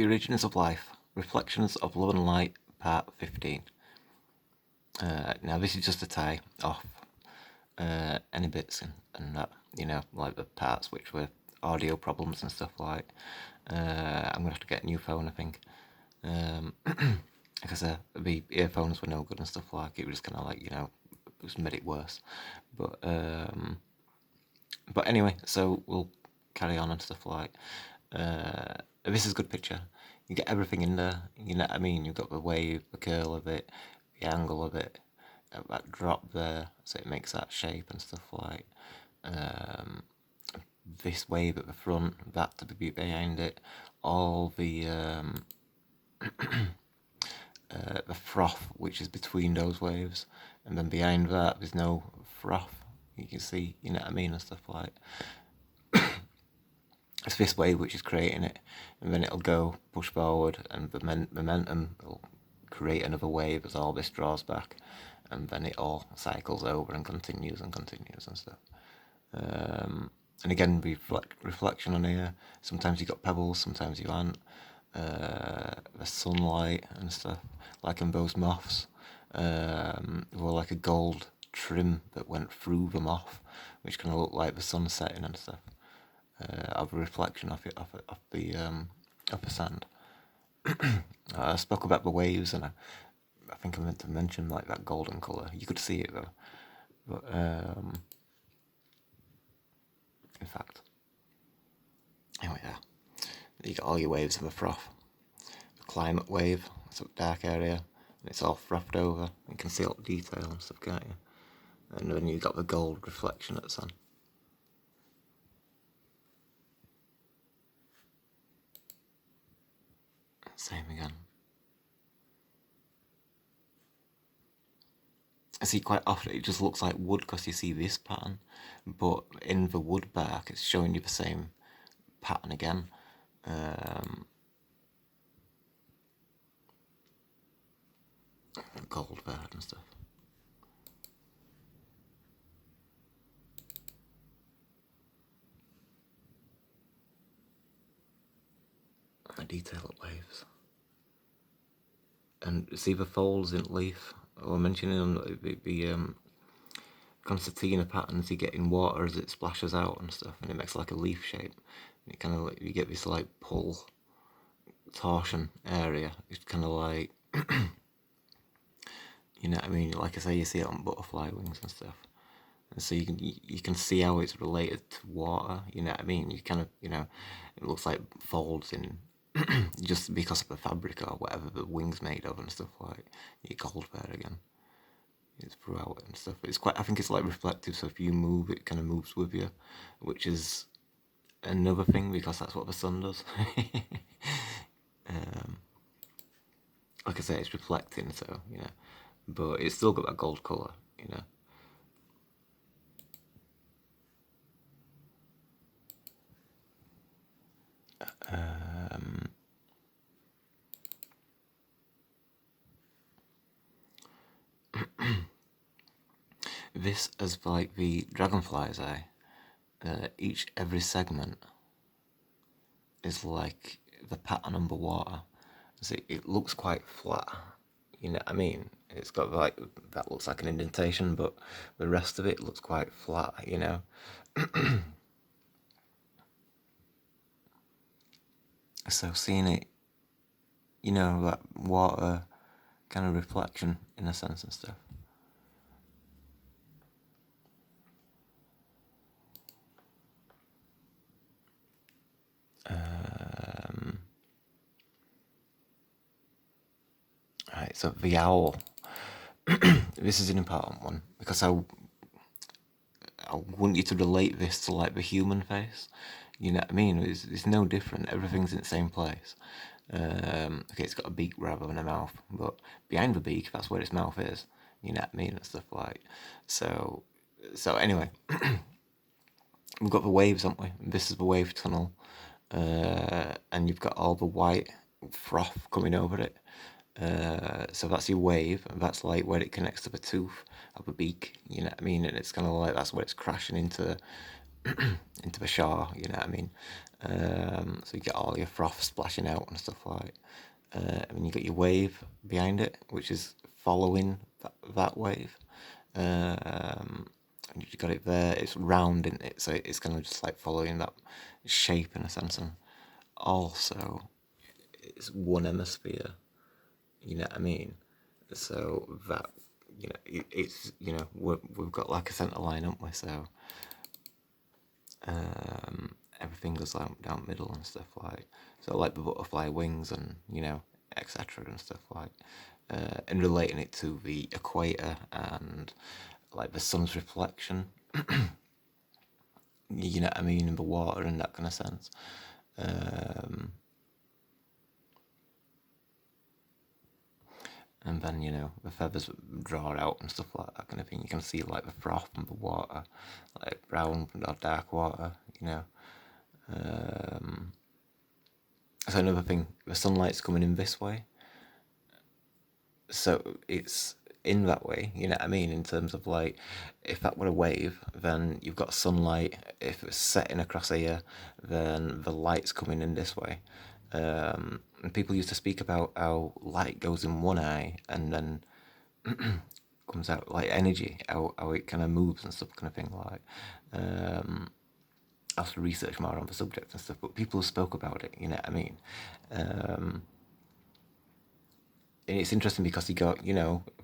The Origins of Life, Reflections of Love and Light, Part 15. Now this is just to tie off any bits and that, like the parts which were audio problems and stuff like. I'm gonna have to get a new phone, I think, because the earphones were no good and stuff like. It was just kind of like, it just made it worse. But anyway, so we'll carry on and stuff like. This is a good picture. You get everything in there, you know what I mean? You've got the wave, the curl of it, the angle of it, that drop there, so it makes that shape and stuff like. This wave at the front, that to be behind it, all the froth which is between those waves, and then behind that there's no froth. You can see, you know what I mean, and stuff like. It's this wave which is creating it, and then it'll go push forward, and the momentum will create another wave as all this draws back, and then it all cycles over and continues and stuff. And again, reflection on here. Sometimes you got pebbles, sometimes you aren't. The sunlight and stuff, like in those moths, were like a gold trim that went through the moth, which kind of looked like the sun setting and stuff. Of a reflection of the sand. I spoke about the waves, and I think I meant to mention like that golden colour. You could see it though, but in fact, anyway, yeah, you got all your waves of the froth. The climate wave, it's a dark area, and it's all frothed over. You can see all the detail and stuff, can't you? And then you got the gold reflection at the sun. Same again. I see quite often it just looks like wood because you see this pattern, but in the wood bark it's showing you the same pattern again. Gold bird and stuff. The detail of waves. And see the folds in leaf. I was mentioning the concertina patterns you get in water as it splashes out and stuff, and it makes like a leaf shape. And it kind of like, you get this like pull torsion area. It's kind of like, you know what I mean? Like I say, you see it on butterfly wings and stuff. And so you can see how it's related to water, you know what I mean? You kind of, it looks like folds in, just because of the fabric or whatever the wing's made of and stuff like. You gold there again. It's throughout it and stuff. It's quite, I think it's like reflective, so if you move, it kind of moves with you, which is another thing because that's what the sun does. Like I say, it's reflecting, so, but it's still got that gold colour, This is like the dragonfly's eye. Every segment is like the pattern underwater. So it looks quite flat, you know what I mean? It's got like, that looks like an indentation, but the rest of it looks quite flat, So seeing it, that water kind of reflection in a sense and stuff. Right, so the owl. This is an important one because I want you to relate this to like the human face. You know what I mean? It's no different. Everything's in the same place. Okay, it's got a beak rather than a mouth, but behind the beak, that's where its mouth is. You know what I mean? And stuff like. So anyway, we've got the waves, haven't we? This is the wave tunnel, and you've got all the white froth coming over it. So that's your wave, and that's like where it connects to the tooth of the beak, you know what I mean? And it's kind of like, that's where it's crashing into into the shower, you know what I mean? So you get all your froth splashing out and stuff like. And then you got your wave behind it, which is following that wave. And you got it there. It's round, in it? So it's kind of just like following that shape in a sense. And also, it's one hemisphere. You know what I mean? So that it's we've got like a centre line, haven't we? So everything goes like down middle and stuff like. So like the butterfly wings and etc. and stuff like. And relating it to the equator and like the sun's reflection, you know what I mean, in the water and that kind of sense. And then the feathers draw out and stuff like that kind of thing. You can see like the froth in the water, like brown or dark water. So another thing, the sunlight's coming in this way, so it's in that way, you know what I mean, in terms of like, if that were a wave, then you've got sunlight. If it's setting across here, then the light's coming in this way. And people used to speak about how light goes in one eye and then comes out like energy, how it kind of moves and stuff kind of thing like. I have to research more on the subject and stuff, but people spoke about it, you know what I mean. And it's interesting because you got,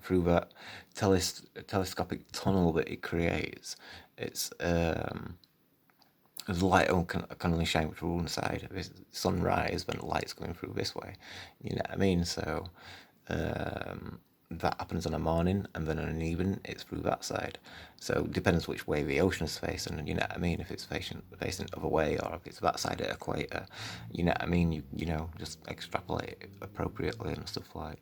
through that telescopic tunnel that it creates, it's the light can only shine through one side of the sunrise, when the light's going through this way, you know what I mean. So that happens in a morning, and then in an evening it's through that side. So it depends which way the ocean is facing, you know what I mean. If it's facing the other way, or if it's that side of the equator, you know what I mean. You just extrapolate it appropriately and stuff like.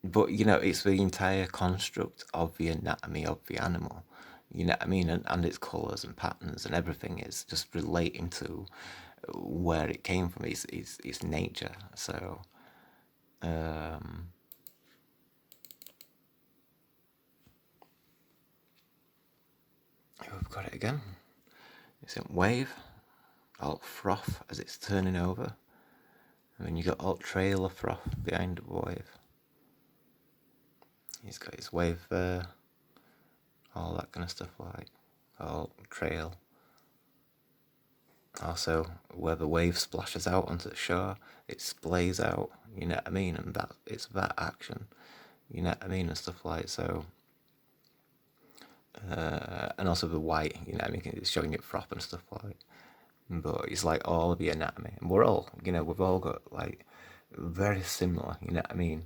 But it's the entire construct of the anatomy of the animal, you know what I mean, and its colours and patterns and everything is just relating to where it came from, its nature. So we've got it again. It's in wave, alt froth as it's turning over, and then you got alt trail of froth behind the wave. He's got his wave there, all that kind of stuff, like alt trail. Also, where the wave splashes out onto the shore, it splays out, you know what I mean, and that it's that action, you know what I mean, and stuff like. So. And also the white, you know what I mean, it's showing it froth and stuff like. But it's like all of the anatomy, and we're all, we've all got like very similar, you know what I mean,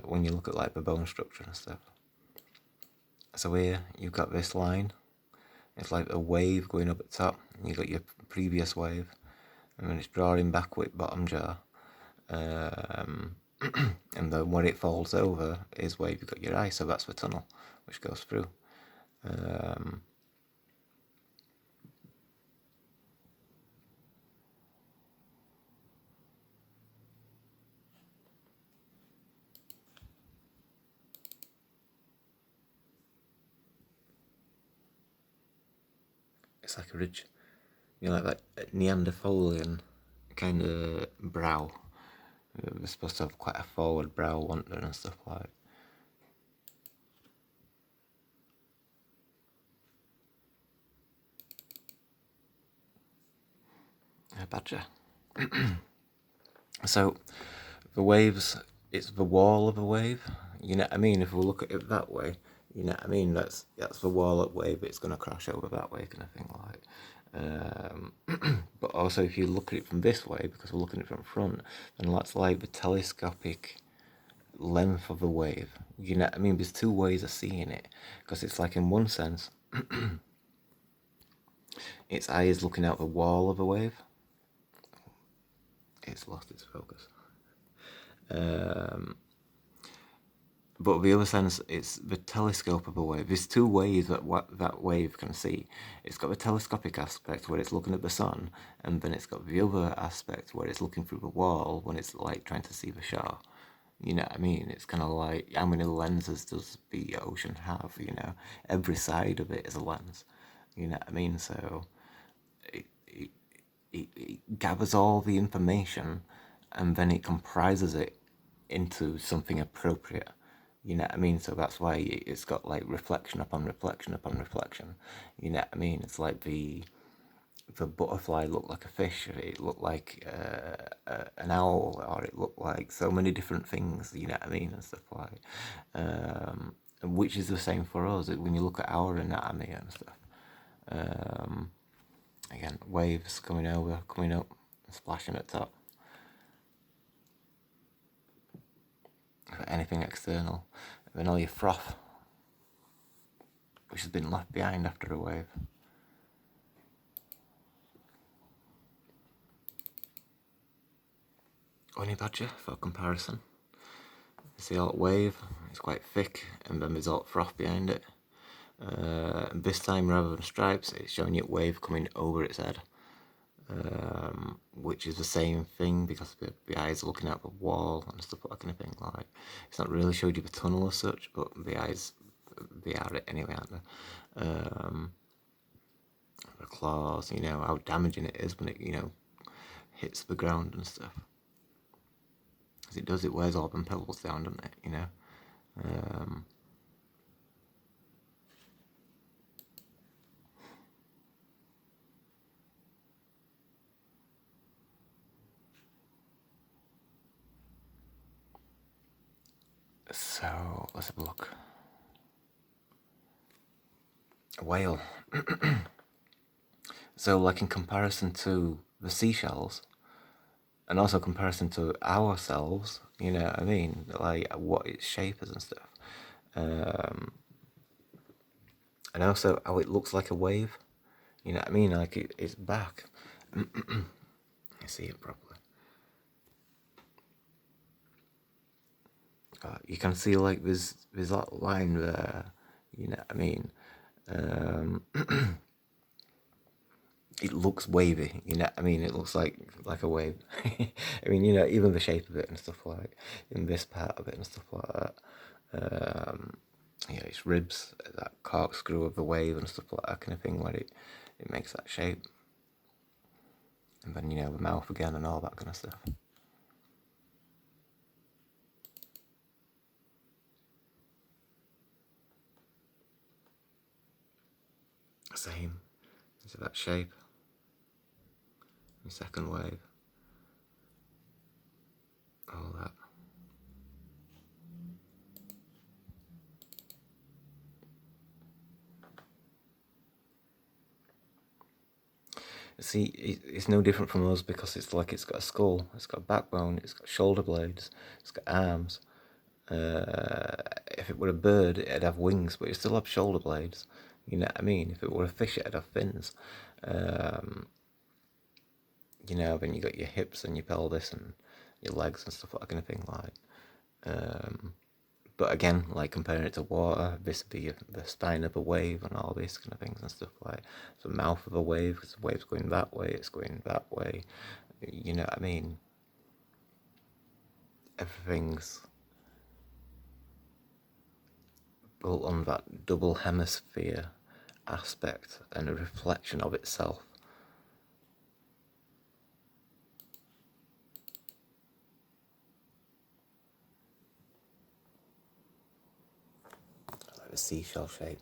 when you look at like the bone structure and stuff. So here you've got this line, it's like a wave going up at top, and you've got your previous wave, and then it's drawing back with bottom jaw, and then when it falls over is where you've got your eye, so that's the tunnel which goes through. It's like a ridge, like that Neanderthalian kind of brow. We're supposed to have quite a forward brow, wandering and stuff like. A badger. So the waves, it's the wall of a wave. You know what I mean? If we look at it that way, you know what I mean? That's the wall of wave. It's gonna crash over that way, kind of thing, like. But also, if you look at it from this way, because we're looking at it from front, then that's like the telescopic length of the wave. You know what I mean? There's two ways of seeing it, because it's like in one sense, its eye is looking out the wall of a wave. It's lost its focus. But the other sense, it's the telescope of a wave. There's two ways that that wave can see. It's got the telescopic aspect where it's looking at the sun, and then it's got the other aspect where it's looking through the wall when it's like trying to see the shore. You know what I mean? It's kind of like, how many lenses does the ocean have? You know, every side of it is a lens. You know what I mean? So it gathers all the information, and then it comprises it into something appropriate. You know what I mean? So that's why it's got like reflection upon reflection upon reflection. You know what I mean? It's like the butterfly looked like a fish, it looked like an owl, or it looked like so many different things, you know what I mean, and stuff like which is the same for us when you look at our anatomy and stuff. Again, waves coming over, coming up, splashing at top. Anything external, and then all your froth, which has been left behind after a wave. Honey badger, for comparison. You see all wave, it's quite thick, and then there's all froth behind it. This time, rather than stripes, it's showing you wave coming over its head, which is the same thing because the eyes are looking at the wall and stuff, that kind of thing. Like, it's not really showed you the tunnel as such, but the eyes, they are it anyway, aren't they? The claws, you know how damaging it is when it, you know, hits the ground and stuff. As it does, it wears all them pebbles down, doesn't it? You know. So let's have a look. A whale. So, like, in comparison to the seashells, and also comparison to ourselves, you know what I mean? Like, what its shape is and stuff. And also how it looks like a wave. You know what I mean? Like, it's back. I see it properly. You can see, like, there's that line there. You know what I mean? It looks wavy, you know what I mean? It looks like a wave. I mean, you know, even the shape of it and stuff, like in this part of it and stuff like that. Yeah, its ribs, that corkscrew of the wave and stuff like that kind of thing, where it makes that shape. And then, you know, the mouth again and all that kind of stuff. Same. It's that shape. The second wave. All that. See, it's no different from us because it's like it's got a skull, it's got a backbone, it's got shoulder blades, it's got arms. If it were a bird, it'd have wings, but it still have shoulder blades. You know what I mean? If it were a fish, it'd have fins. You know, then you got your hips and your pelvis and your legs and stuff, that kind of thing. Like, but again, like comparing it to water, this would be the spine of a wave and all these kind of things and stuff like the mouth of a wave, because the wave's going that way, it's going that way. You know what I mean? Everything's built on that double hemisphere aspect and a reflection of itself. Like the seashell shape.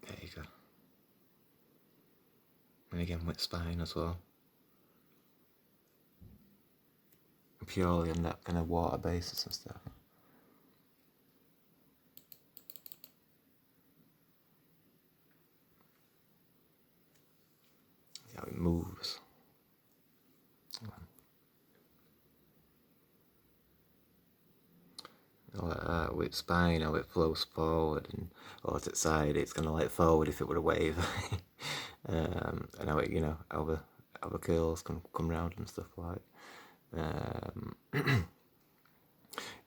There you go. And again with spine as well. Purely on that kind of water basis and stuff. How it moves. With spine, how it flows forward, and or to its side, it's kind of like forward if it were a wave. And how it, you know, how the curls come round and stuff like.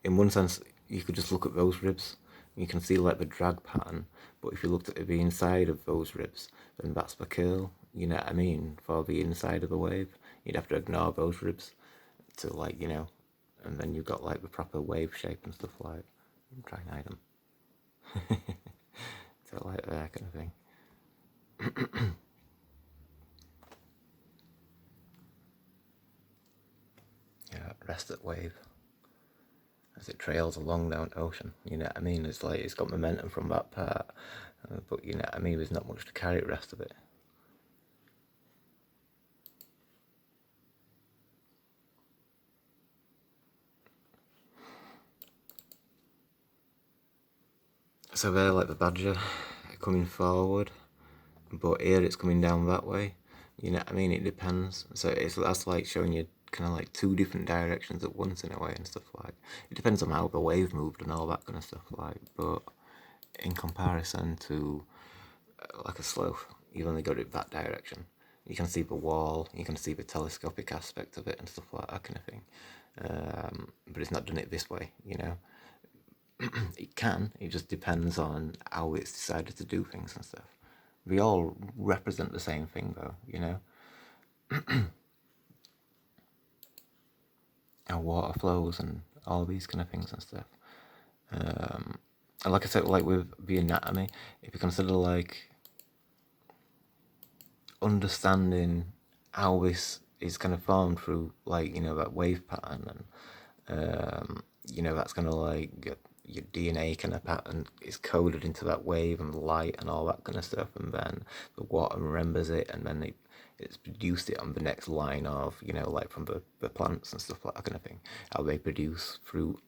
In one sense, you could just look at those ribs You can see like the drag pattern, but if you looked at the inside of those ribs, then that's the curl, you know what I mean, for the inside of the wave. You'd have to ignore those ribs to like, you know, and then you've got like the proper wave shape and stuff like, try and hide them. So like that kind of thing. Yeah, rest at wave as it trails along down ocean, you know what I mean? It's like it's got momentum from that part, but you know what I mean, there's not much to carry the rest of it. So they're like the badger coming forward, but here it's coming down that way, you know what I mean? It depends. So that's like showing you kind of like two different directions at once in a way and stuff like. It depends on how the wave moved and all that kind of stuff like, but in comparison to like a slope, you've only got it that direction. You can see the wall, you can see the telescopic aspect of it and stuff like that kind of thing. But it's not done it this way, you know. It can, it just depends on how it's decided to do things and stuff. We all represent the same thing though, you know. How water flows and all these kind of things and stuff. And like I said, like with the anatomy, if you consider like understanding how this is kind of formed through like, you know, that wave pattern and you know, that's kind of like your DNA kind of pattern is coded into that wave and light and all that kind of stuff, and then the water remembers it, and then it's produced it on the next line of, you know, like from the plants and stuff like that kind of thing, how they produce fruit.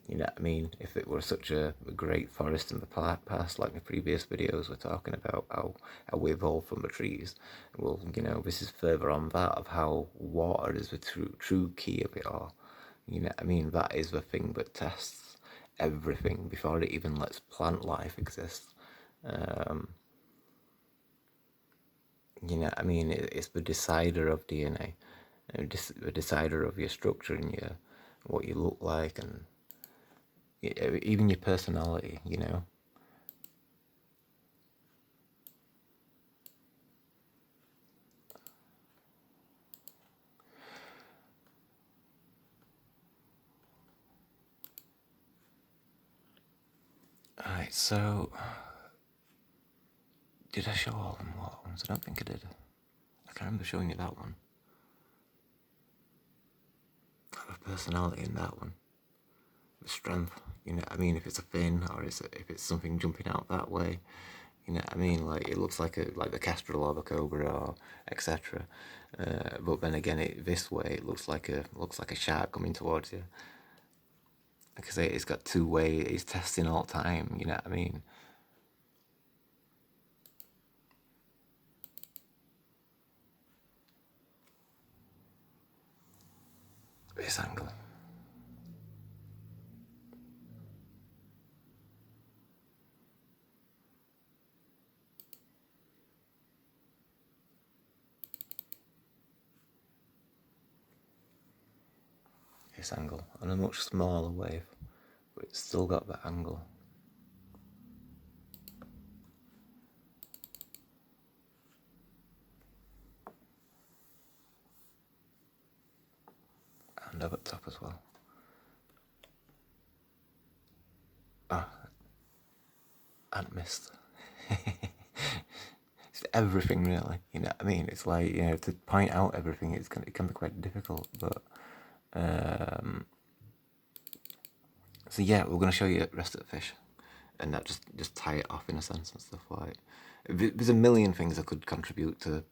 You know what I mean? If it were such a great forest in the past, like my previous videos were talking about how we evolved from the trees, well, you know, this is further on that of how water is the true key of it all. You know what I mean? That is the thing that tests everything before it even lets plant life exist. You know what I mean? It's the decider of DNA, the decider of your structure and your what you look like, and even your personality, you know. Alright, so did I show all them water ones? I don't think I did. I can't remember showing you that one. The personality in that one, the strength. You know what I mean? If it's a fin or if it's something jumping out that way. You know what I mean? Like it looks like the kestrel or the cobra or etc. But then again, this way it looks like a shark coming towards you. Because it's got two way. It's testing all the time. You know what I mean? This angle. This angle on a much smaller wave, but it's still got that angle. And up at top as well. Ah, and missed. It's everything really, you know what I mean? It's like, you know, to point out everything, it can be quite difficult, but so yeah, we're going to show you the rest of the fish, and that just tie it off in a sense and stuff like. There's a million things I could contribute to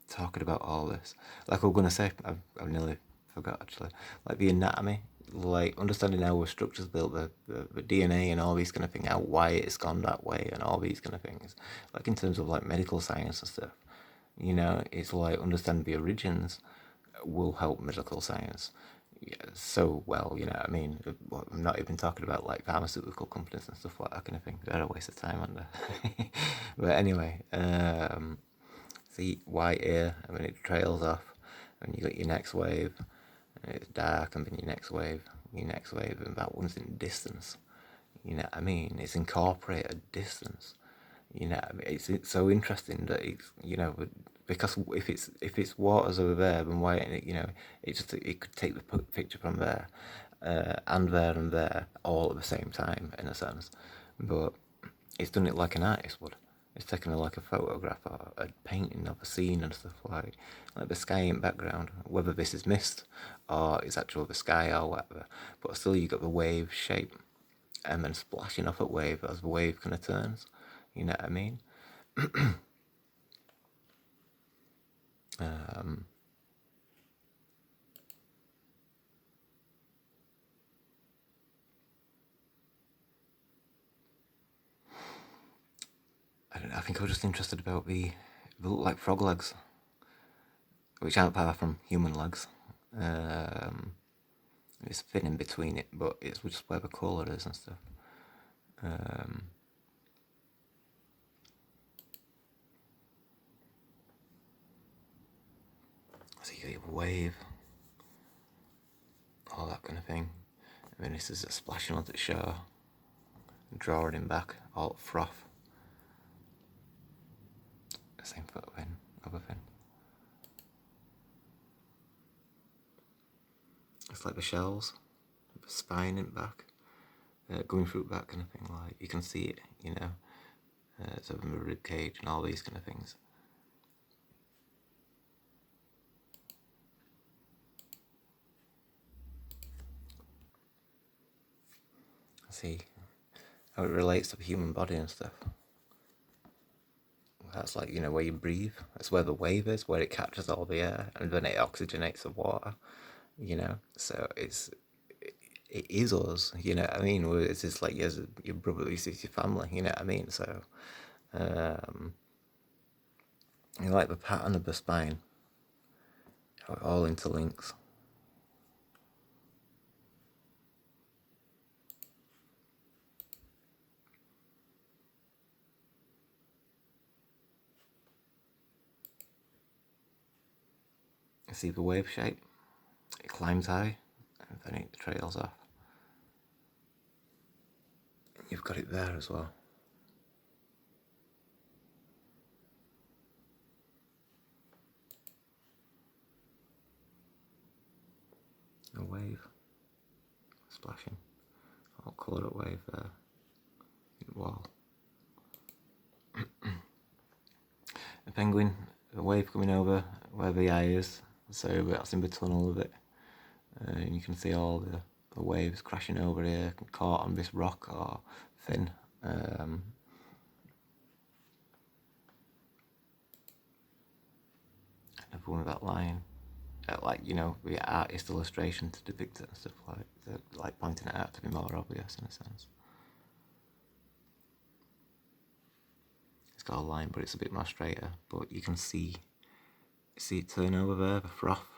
talking about all this. Like I was going to say, I've nearly forgot actually. Like the anatomy, like understanding how a structure's built, the DNA and all these kind of things, how why it's gone that way and all these kind of things. Like in terms of like medical science and stuff, you know, it's like understanding the origins will help medical science, yeah, so well, you know what I mean? I'm not even talking about like pharmaceutical companies and stuff like that kind of thing. They're a waste of time, aren't they? But anyway, see white here, I mean it trails off, and you got your next wave, and it's dark, and then your next wave, and that one's in distance. You know what I mean? It's incorporated distance. You know what I mean? It's so interesting that it's, you know, because if it's water's over there, then why, you know, it could take the picture from there, and there all at the same time in a sense, but it's done it like an artist would. It's taken like a photograph or a painting of a scene and stuff like the sky in background, whether this is mist or it's actually the sky or whatever. But still, you got the wave shape, and then splashing off at wave as the wave kind of turns. You know what I mean? Um, I don't know. I think I was just interested about they look like frog legs, which aren't far from human legs. Um, it's thin in between it, but it's just where the colour is and stuff. Um, so you get a wave, all that kind of thing. And then this is a splashing onto the shore, drawing him back, all froth. Same photo thing, other thing. It's like the shells, the spine in back, going through the back kind of thing. Like you can see it, you know. So the rib cage and all these kind of things. See how it relates to the human body and stuff. That's like, you know, where you breathe. That's where the wave is, where it catches all the air and then it oxygenates the water. You know, so it is us. You know what I mean? It's just like your brother, it's your family. You know what I mean? So, you like the pattern of the spine, how it all interlinks. You see the wave shape? It climbs high and then it trails off. You've got it there as well. A wave splashing, all coloured up wave there. Wall. The penguin, the wave coming over where the eye is, so that's in the tunnel of it. And you can see all the waves crashing over here, caught on this rock or fin. Another one of that line, like, you know, the artist illustration to depict it and stuff like pointing it out to be more obvious in a sense. It's got a line, but it's a bit more straighter. But you can see it turn over there, the froth,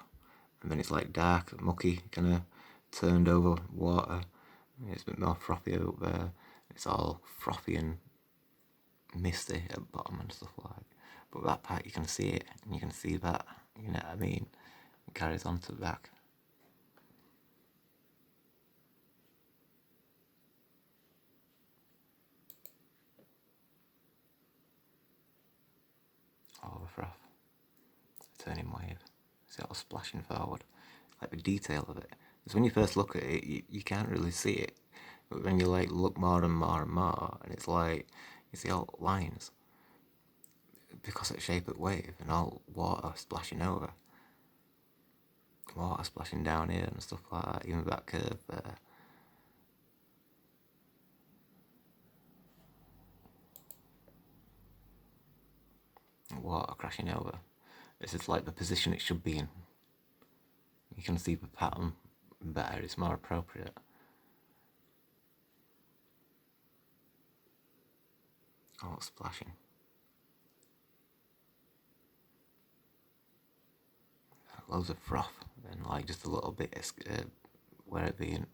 and then it's like dark, mucky, kind of turned over water. It's a bit more frothy up there. It's all frothy and misty at the bottom and stuff like. But that part you can see it, and you can see that. You know what I mean? It carries on to the back. All the froth, turning wave. See it all splashing forward, like the detail of it. Because when you first look at it, you can't really see it. But when you like look more and more and more, and it's like you see all lines because it's shaped at wave and all water splashing over, water splashing down here and stuff like that. Even that curve there. Water crashing over. This is like the position it should be in. You can see the pattern better. It's more appropriate. Oh, it's splashing. Loads of froth and like just a little bit where it being.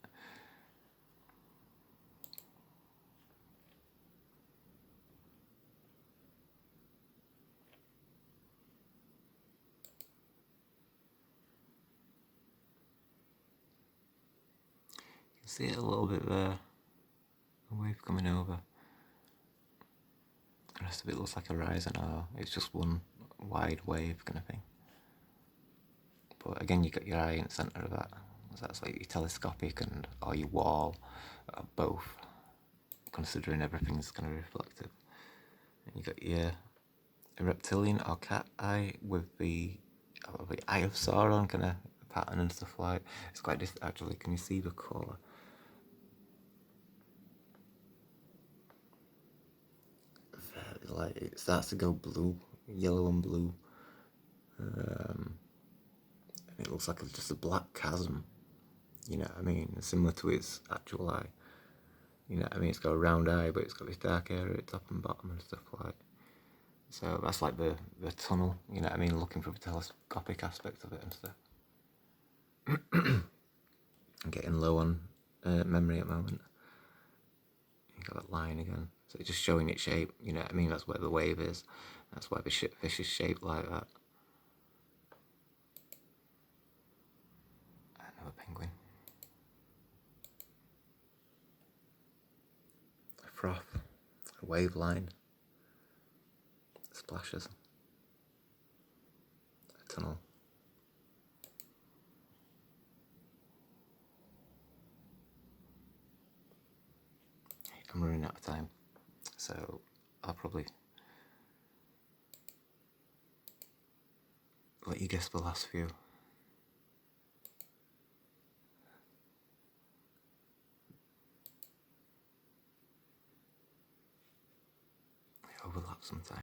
You can see it a little bit there. wave coming over. The rest of it looks like a rising R. It's just one wide wave kind of thing. But again, you got your eye in the centre of that. So that's like your telescopic and or your wall, both, considering everything's kind of reflective. And you got your reptilian or cat eye with the Eye of Sauron kind of pattern and stuff like. It's quite different actually. Can you see the colour? Like it starts to go blue, yellow and blue. And it looks like just a black chasm. You know what I mean? Similar to its actual eye. You know what I mean? It's got a round eye, but it's got this dark area at top and bottom and stuff like. So that's like the tunnel, you know what I mean? Looking for the telescopic aspect of it and stuff. I'm getting low on memory at the moment. You got that line again. So it's just showing its shape, you know what I mean? That's where the wave is. That's why the fish is shaped like that. Another penguin. A froth. A wave line. Splashes. A tunnel. I'm running out of time, so I'll probably let you guess the last few. They overlap sometimes.